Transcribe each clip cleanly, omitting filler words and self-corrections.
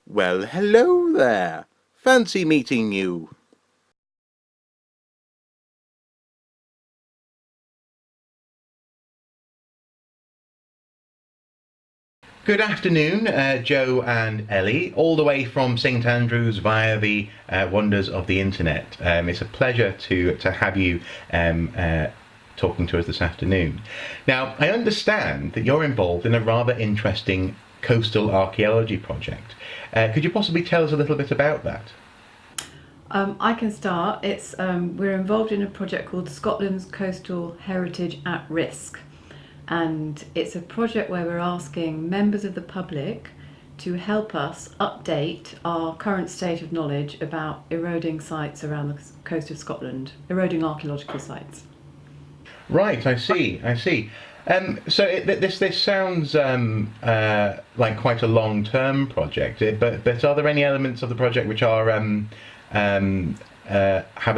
Well, hello there. Fancy meeting you. Good afternoon, Joe and Ellie, all the way from St Andrews via the wonders of the internet. It's a pleasure to have you talking to us this afternoon. Now, I understand that you're involved in a rather interesting coastal archaeology project. Could you possibly tell us a little bit about that? I can start. We're involved in a project called Scotland's Coastal Heritage at Risk, and it's a project where we're asking members of the public to help us update our current state of knowledge about eroding sites around the coast of Scotland, eroding archaeological sites. Right, I see, I see. This sounds like quite a long-term project, but are there any elements of the project which are have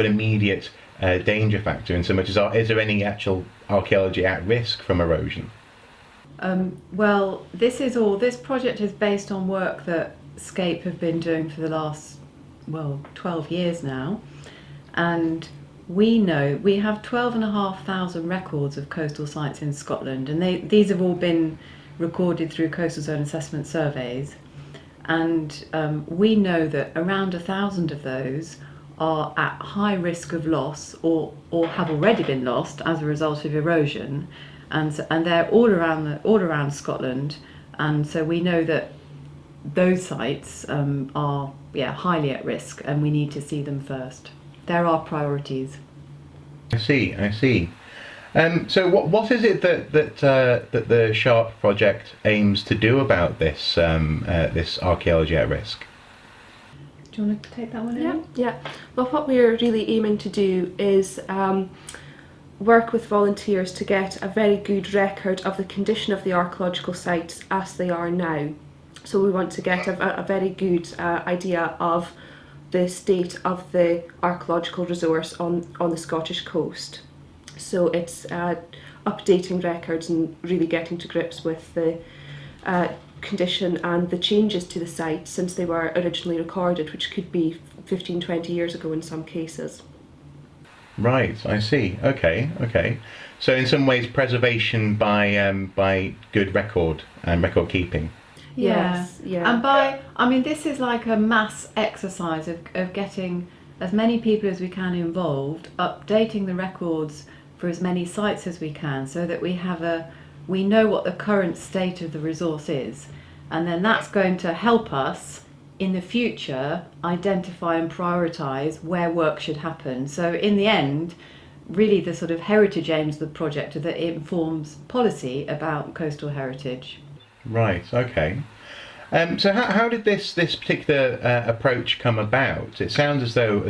an immediate danger factor in so much as is there any actual archaeology at risk from erosion? This project is based on work that SCHARP have been doing for the last 12 years now, and we know we have 12,500 records of coastal sites in Scotland, and these have all been recorded through coastal zone assessment surveys, and we know that around 1,000 of those are at high risk of loss or have already been lost as a result of erosion, and they're all around Scotland, and so we know that those sites are highly at risk, and we need to see them first. They're our priorities. I see, I see. So what is it that the SCHARP project aims to do about this this archaeology at risk? Do you want to take that one, Ellie? Yeah. Well, what we're really aiming to do is work with volunteers to get a very good record of the condition of the archaeological sites as they are now. So we want to get a very good idea of the state of the archaeological resource on the Scottish coast. So it's updating records and really getting to grips with the condition and the changes to the site since they were originally recorded, which could be 15-20 years ago in some cases. Right, I see. Okay, okay. So in some ways, preservation by good record and record keeping. Yes, yeah. And this is like a mass exercise of getting as many people as we can involved, updating the records for as many sites as we can, so that we know what the current state of the resource is, and then that's going to help us in the future identify and prioritise where work should happen. So in the end, really the sort of heritage aims of the project are that it informs policy about coastal heritage. Right, okay. So how did this particular approach come about? It sounds as though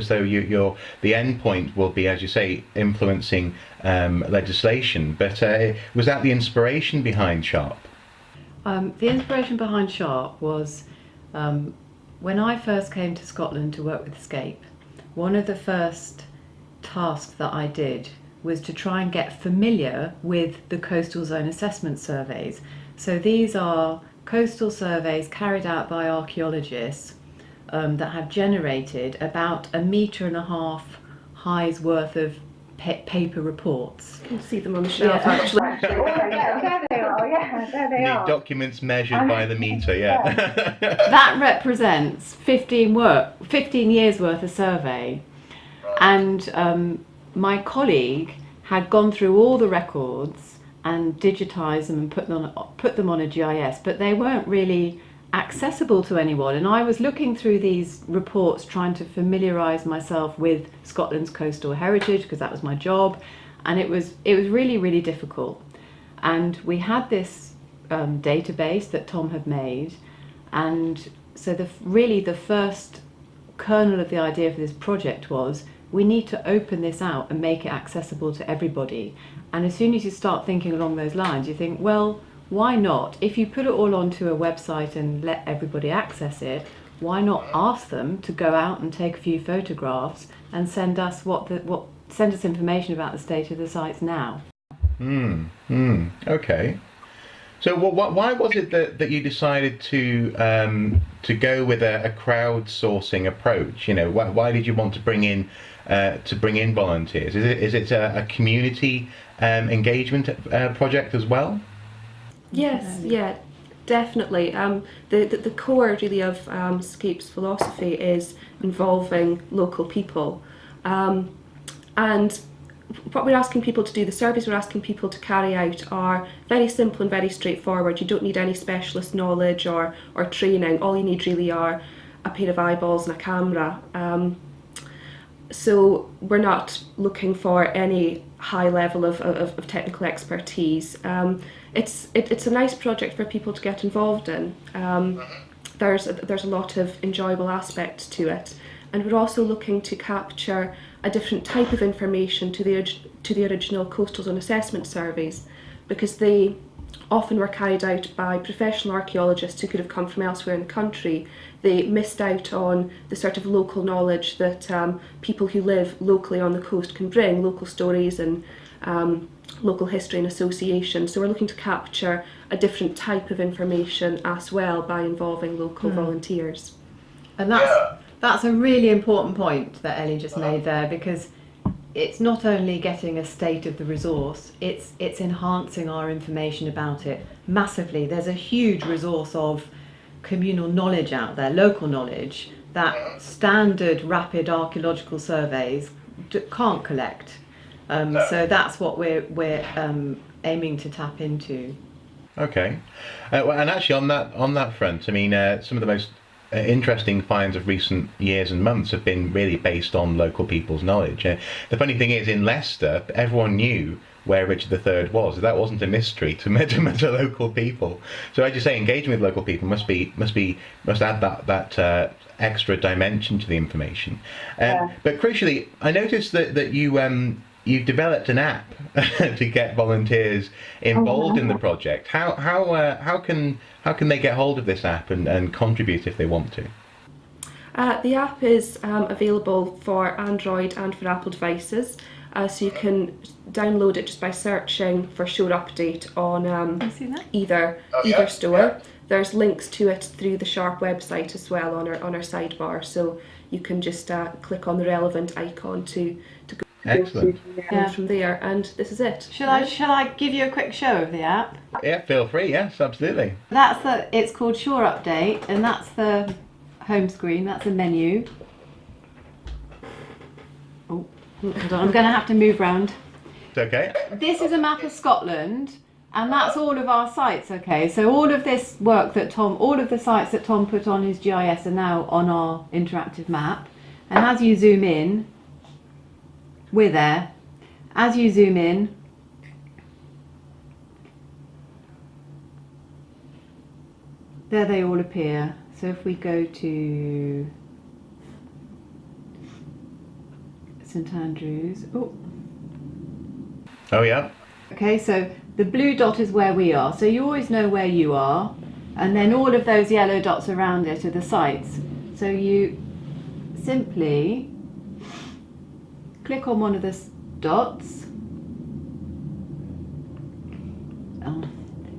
the end point will be, as you say, influencing legislation. But was that the inspiration behind SCHARP? The inspiration behind SCHARP was when I first came to Scotland to work with SCAPE. One of the first tasks that I did was to try and get familiar with the coastal zone assessment surveys. So these are coastal surveys carried out by archaeologists that have generated about 1.5 metre highs worth of paper reports. You can see them on the shelf actually. There they are, yeah, there they are. Documents measured by the metre, yeah. That represents 15 years worth of survey. And my colleague had gone through all the records and digitised them and put them on a GIS, but they weren't really accessible to anyone. And I was looking through these reports trying to familiarise myself with Scotland's coastal heritage, because that was my job, and it was really, really difficult. And we had this database that Tom had made, and so the first kernel of the idea for this project was we need to open this out and make it accessible to everybody. And as soon as you start thinking along those lines, you think, well, why not? If you put it all onto a website and let everybody access it, why not ask them to go out and take a few photographs and send us send us information about the state of the sites now? Okay. So why was it that you decided to go with a crowdsourcing approach? You know, why did you want to bring in volunteers? Is it a community engagement project as well? Yes, yeah, definitely. The core really of SCHARP's philosophy is involving local people, and what we're asking people to do, the surveys we're asking people to carry out, are very simple and very straightforward. You don't need any specialist knowledge or training. All you need really are a pair of eyeballs and a camera. So we're not looking for any high level of technical expertise. It's a nice project for people to get involved in. There's a lot of enjoyable aspects to it, and we're also looking to capture a different type of information to the original coastal zone assessment surveys, because they often were carried out by professional archaeologists who could have come from elsewhere in the country. They missed out on the sort of local knowledge that people who live locally on the coast can bring, local stories and local history and association. So we're looking to capture a different type of information as well by involving local volunteers. And that's a really important point that Ellie just made there, because it's not only getting a state of the resource, it's enhancing our information about it massively. There's a huge resource of communal knowledge out there, local knowledge, that standard rapid archaeological surveys can't collect. So that's what we're aiming to tap into. Okay, well, and actually on that front, I mean, some of the most interesting finds of recent years and months have been really based on local people's knowledge. The funny thing is, in Leicester, everyone knew where Richard III was. That wasn't a mystery to local people. So as you say, engaging with local people must add that extra dimension to the information. But crucially, I noticed that you've developed an app to get volunteers involved in the project. How can they get hold of this app and contribute if they want to? The app is available for Android and for Apple devices, so you can download it just by searching for Shore Update on either store. Yeah. There's links to it through the SCHARP website as well on our sidebar, so you can just click on the relevant icon to go. Excellent. From there, and this is it. Shall I give you a quick show of the app? Yeah, feel free. Yes, absolutely. It's called Shore Update, and that's the home screen. That's the menu. Oh, hold on. I'm going to have to move round. It's okay. This is a map of Scotland, and that's all of our sites. Okay, so all of this work all of the sites that Tom put on his GIS are now on our interactive map. And as you zoom in, we're there. As you zoom in, there they all appear. So if we go to St Andrews, oh yeah. Okay, so the blue dot is where we are. So you always know where you are, and then all of those yellow dots around it are the sites. So you simply click on one of the dots.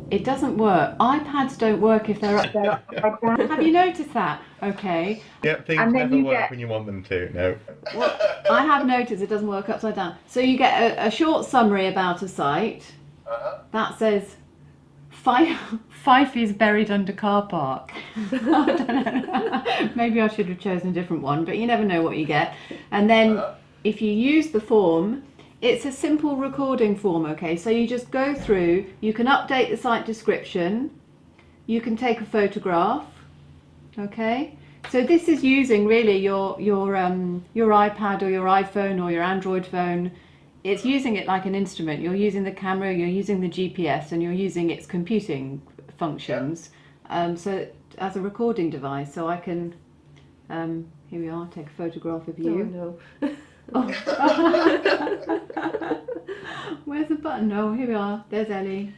It doesn't work. iPads don't work if they're up there. Have you noticed that? Okay. Yep, things never work when you want them to. No. Well, I have noticed it doesn't work upside down. So you get a short summary about a site that says Fife is buried under car park. I don't know. Maybe I should have chosen a different one, but you never know what you get. And then if you use the form, it's a simple recording form, okay? So you just go through, you can update the site description, you can take a photograph, okay? So this is using really your iPad or your iPhone or your Android phone. It's using it like an instrument. You're using the camera, you're using the GPS, and you're using its computing functions. So as a recording device, so I can, here we are, take a photograph of you. Oh, no. Oh. Where's the button? Oh, here we are. There's Ellie.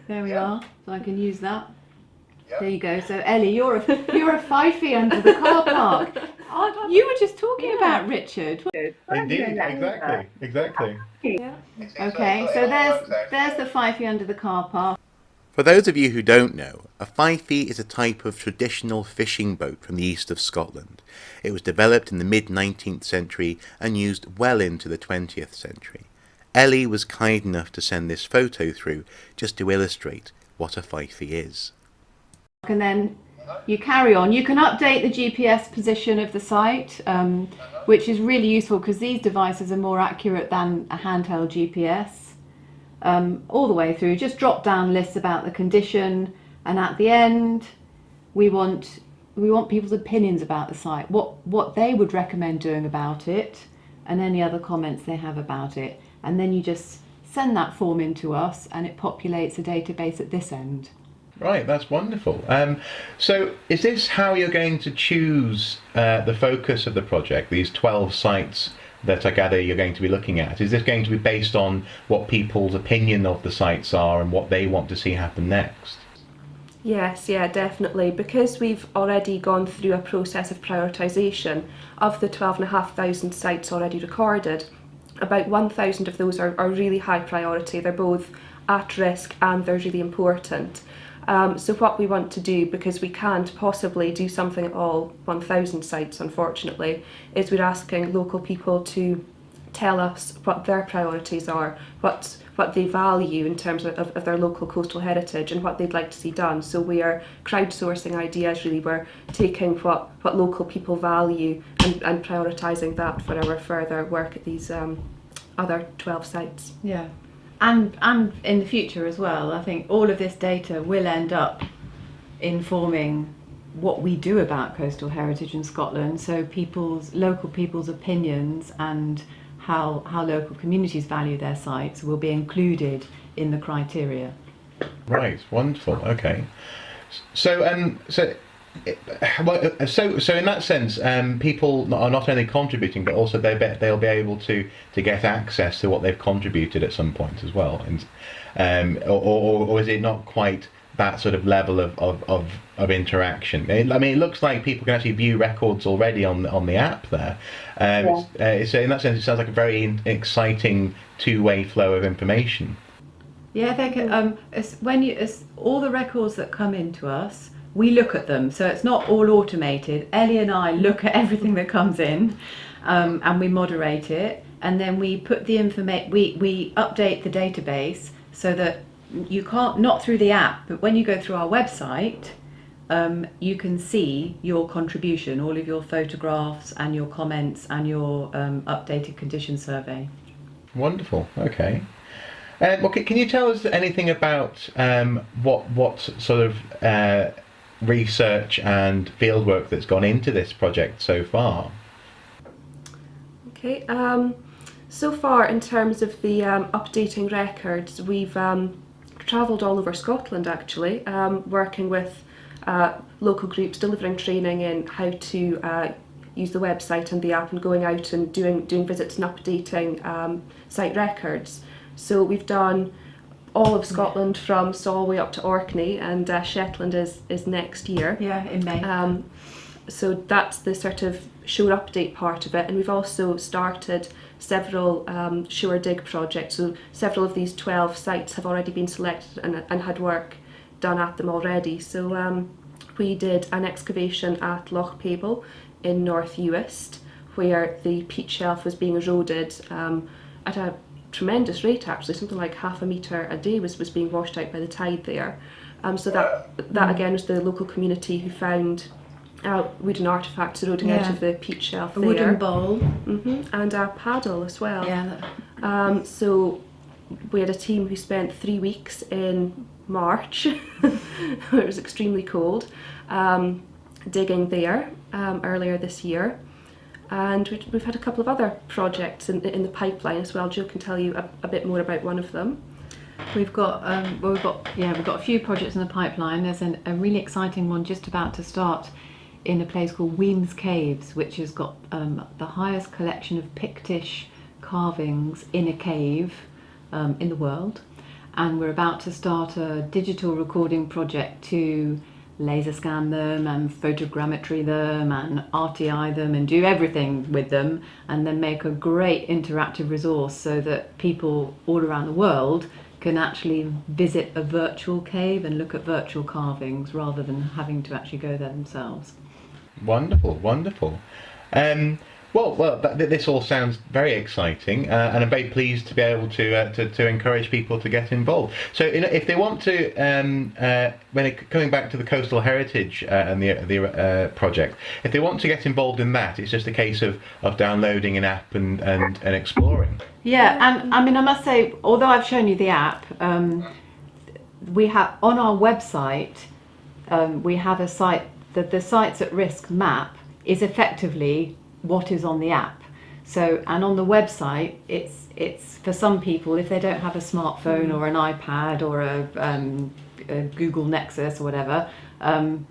There we are. So I can use that. There you go. So Ellie, you're a Fifey under the car park. You were just talking about Richard. Indeed, exactly. Yeah. Okay, so there's the Fifey under the car park. For those of you who don't know, a fifey is a type of traditional fishing boat from the east of Scotland. It was developed in the mid-19th century and used well into the 20th century. Ellie was kind enough to send this photo through just to illustrate what a fifey is. And then you carry on. You can update the GPS position of the site, which is really useful because these devices are more accurate than a handheld GPS. All the way through, just drop down lists about the condition, and at the end we want people's opinions about the site, what they would recommend doing about it, and any other comments they have about it, and then you just send that form in to us and it populates a database at this end. Right, that's wonderful. So is this how you're going to choose the focus of the project, these 12 sites that I gather you're going to be looking at? Is this going to be based on what people's opinion of the sites are and what they want to see happen next? Yes, yeah, definitely. Because we've already gone through a process of prioritisation of the 12,500 sites already recorded, about 1,000 of those are really high priority. They're both at risk and they're really important. So what we want to do, because we can't possibly do something at all 1,000 sites unfortunately, is we're asking local people to tell us what their priorities are, what they value in terms of their local coastal heritage and what they'd like to see done. So we are crowdsourcing ideas really. We're taking what local people value and prioritising that for our further work at these other 12 sites. Yeah. And in the future as well, I think all of this data will end up informing what we do about coastal heritage in Scotland. So local people's opinions and how local communities value their sites will be included in the criteria. Right, wonderful. Okay. So in that sense, people are not only contributing, but also they'll be able to get access to what they've contributed at some point as well. And or is it not quite that sort of level of interaction? I mean, it looks like people can actually view records already on the app there. So in that sense, it sounds like a very exciting two-way flow of information. Yeah, I think all the records that come into us, we look at them, so it's not all automated. Ellie and I look at everything that comes in, and we moderate it, and then we put the information. We update the database so that you can't, not through the app, but when you go through our website, you can see your contribution, all of your photographs and your comments and your updated condition survey. Wonderful. Okay. Can you tell us anything about what sort of research and fieldwork that's gone into this project so far? Okay, so far in terms of the updating records, we've travelled all over Scotland actually, working with local groups, delivering training in how to use the website and the app, and going out and doing visits and updating site records. So we've done all of Scotland from Solway up to Orkney, and Shetland is next year. Yeah, in May. So that's the sort of shore update part of it, and we've also started several shore dig projects. So several of these 12 sites have already been selected and had work done at them already. So we did an excavation at Loch Pabel in North Uist, where the peat shelf was being eroded at a tremendous rate actually, something like half a metre a day was being washed out by the tide there. So that again was the local community who found wooden artefacts eroding out of the peat shelf a there. wooden bowl. And a paddle as well. Yeah. So we had a team who spent 3 weeks in March, it was extremely cold, digging there earlier this year. And we've had a couple of other projects in the pipeline as well. Jill can tell you a bit more about one of them. We've got a few projects in the pipeline. There's a really exciting one just about to start in a place called Weems Caves, which has got the highest collection of Pictish carvings in a cave in the world. And we're about to start a digital recording project to laser scan them and photogrammetry them and RTI them and do everything with them, and then make a great interactive resource so that people all around the world can actually visit a virtual cave and look at virtual carvings rather than having to actually go there themselves. Wonderful, wonderful. This all sounds very exciting, and I'm very pleased to be able to encourage people to get involved. So, if they want to, coming back to the coastal heritage and the project, if they want to get involved in that, it's just a case of downloading an app and exploring. Yeah, and I mean, I must say, although I've shown you the app, we have on our website, we have a site that the Sites at Risk map is effectively what is on the app. So, and on the website, it's for some people, if they don't have a smartphone or an iPad or a Google Nexus or whatever,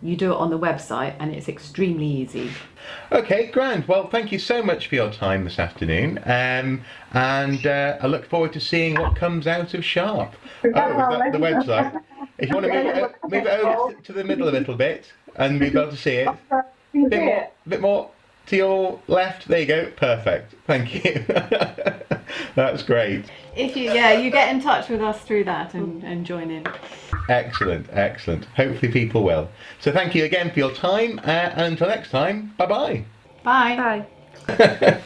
you do it on the website, and it's extremely easy. Okay, grand. Well, thank you so much for your time this afternoon, and I look forward to seeing what comes out of SCHARP. Oh, is that the website? If you want to move it over to the middle a little bit, and we'll be able to see it. Bit more to your left. There you go. Perfect. Thank you. That's great. If you get in touch with us through that and join in. Excellent, excellent. Hopefully people will. So thank you again for your time, and until next time, bye-bye. Bye. Bye.